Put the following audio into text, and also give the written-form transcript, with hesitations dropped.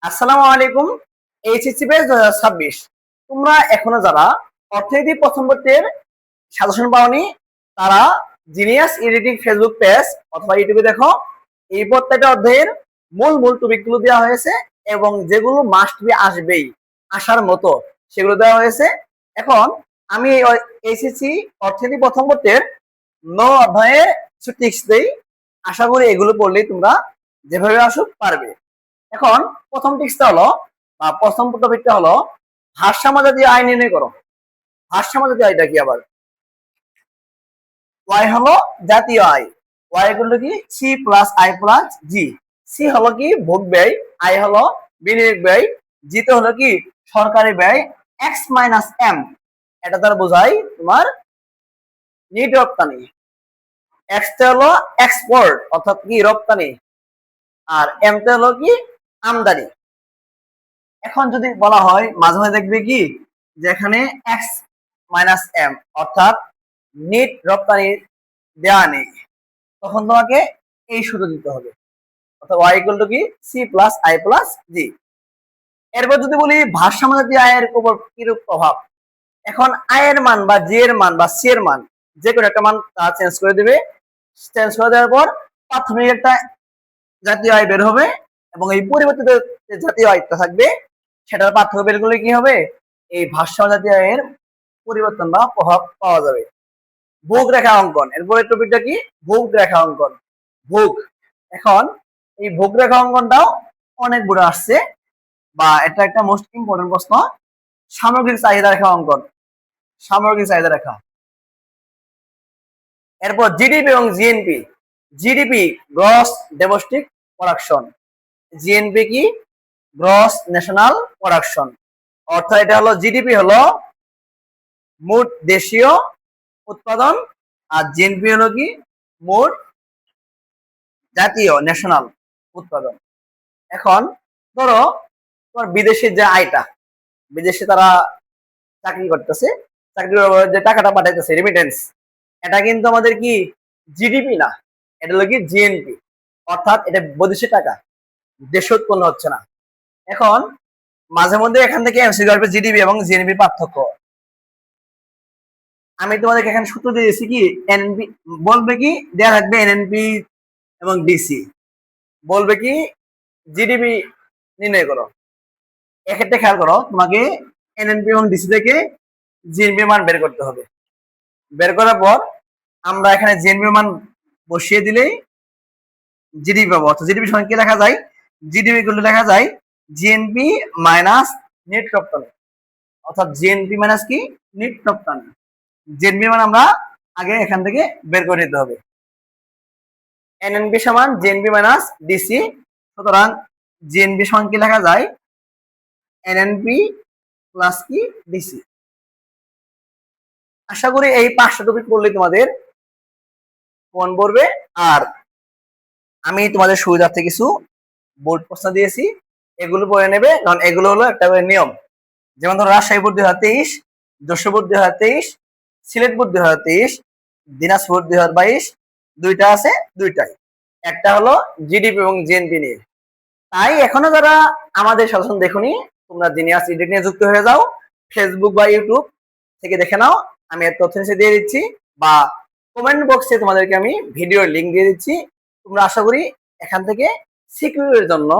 আসসালামু আলাইকুম। HSC batch 2026 তোমরা এখনো যারা অর্থনীতি প্রথম পত্রের সাজেশন পাওনি তারা জিনিয়াস এডিটিং ফেসবুক পেজ অথবা ইউটিউবে দেখো। এই প্রত্যেকটা অধ্যায়ের মূল মূল টপিকগুলো দেওয়া হয়েছে এবং যেগুলো মাস্ট বি আসবেই আসার মতো সেগুলো দেওয়া হয়েছে। এখন আমি এইচএসসি অর্থনীতি প্রথম পত্রের 9 অধ্যায়ে কিছু টিপস দেই। আশা করি এগুলো পড়লেই তোমরা যেভাবে আসুক পারবে। এখন প্রথম টিপসটা হলো বা প্রথম টপিকটা হলো ভারসাম্য জাতীয় আয় নির্ণয় করো। ভারসাম্য জাতীয় আয়টা কি আবার? ওয়াই হলো জাতীয় আয়। ওয়াই গুলো কি? C plus I plus G. C হলো কি? ভোগ ব্যয়। আই হলো বিনিয়োগ ব্যয়। জিতে হলো কি? সরকারি ব্যয়। এক্স মাইনাস এম এটা দ্বারা বোঝায় তোমার নিট রপ্তানি। এক্সটা হলো এক্সপোর্ট অর্থাৎ কি রপ্তানি, আর এমটা হলো কি? আমদানি। এখন যদি বলা হয় মাঝে মাঝে দেখবে কি যে এখানে এক্স মাইনাস এম অর্থাৎ নেট রপ্তানি দেওয়া নেই, তখন তোমাকে এই সূত্র দিতে হবে অর্থাৎ ওয়াই ইকুয়াল টু কি? সি প্লাস আই প্লাস জি। এরপর যদি বলি ভারসাম্য জাতীয় আয়ের উপর কিরূপ প্রভাব, এখন আয়ের মান বা জি এর মান বা সি এর মান যে কোনো একটা মান চেঞ্জ করে দিবে। চেঞ্জ করে দেওয়ার পর প্রাথমিক একটা জাতীয় আয় বের হবে এবং এই পরিবর্তিত যে জাতীয় আয়টা থাকবে সেটার পার্থক্য বের করলে কি হবে? এই ভারসাম্য জাতীয় আয়ের পরিবর্তন বা প্রভাব পাওয়া যাবে। ভোগ রেখা অঙ্কন, এরপরে টপিকটা কি? ভোগ রেখা অঙ্কন। ভোগ, এখন এই ভোগ রেখা অঙ্কনটাও অনেক বড় আসছে বা এটা একটা মোস্ট ইম্পর্টেন্ট প্রশ্ন। সামগ্রিক চাহিদা রেখা অঙ্কন, সামগ্রিক চাহিদা রেখা। এরপর জিডিপি এবং GNP. GDP gross domestic production, GNP কি? Gross national production. অর্থাৎ এটা হলো জিডিপি হলো মোট দেশীয় উৎপাদন আর জিএনপি হলো কি? মোট জাতীয় ন্যাশনাল উৎপাদন। এখন ধরো তোমার বিদেশের যে আয়টা, বিদেশে তারা চাকরি করতেছে, চাকরি যে টাকাটা পাঠাইতেছে রেমিটেন্স, এটা কিন্তু আমাদের কি? জিডিপি না, এটা হলো কি? জিএনপি অর্থাৎ এটা বৈদেশিক টাকা, দেশে উৎপন্ন হচ্ছে না। এখন মাঝে মধ্যে এখান থেকে এমসিকিউ আসবে জিডিপি এবং জিএনপি পার্থক্য। আমি তোমাদেরকে এখানে সূত্র দিয়েছি কি? এনএনপি বলবে কি দেয়া থাকবে এনএনপি এবং ডিসি, বলবে কি জিডিপি নির্ণয় করো। এক্ষেত্রে খেয়াল করো তোমাকে এনএনপি এবং ডিসি থেকে জিএনপি মান বের করতে হবে। বের করার পর আমরা এখানে জিএনপি মান বসিয়ে দিলেই জিডিপি পাবো। অর্থাৎ জিডিপি সঙ্গে কি লেখা যায়? জিডিপি গুলো লেখা যায় জিএনপি মাইনাস নেট রপ্তানি, অর্থাৎ জিএনপি মাইনাস কি? নেট রপ্তানি। জিএনপি মান আমরা আগে এখান থেকে বের করে নিতে হবে। এনএনপি সমান জিএনপি মাইনাস ডিসি, সুতরাং জিএনপি সমান কি লেখা যায়? এনএনপি প্লাস কি? ডিসি। আশা করি এই 5টা টপিক পড়লে তোমাদের মন পড়বে। আর আমি তোমাদের সুবিধার্থে কিছু বোর্ড প্রশ্ন দিয়েছি, এগুলো পড়ে নেবে, কারণ এগুলো হলো একটা নিয়ম। যেমন ধরো Rajshahi board 2023, Jessore board 2023, Sylhet board 2023, Dinajpur 2022, দুইটা আছে, দুইটাই একটা হলো জিডিপি এবং জিএনপি নিয়ে। তাই এখনো যারা আমাদের সাজেশন দেখুনি তোমরা জিনিয়াস এডিট নিয়ে যুক্ত হয়ে যাও, ফেসবুক বা ইউটিউব থেকে দেখে নাও। আমি এর তথ্য নিচে দিয়ে দিচ্ছি বা কমেন্ট বক্সে তোমাদেরকে আমি ভিডিওর লিঙ্ক দিয়ে দিচ্ছি। তোমরা আশা করি এখান থেকে সিকিউরের জন্য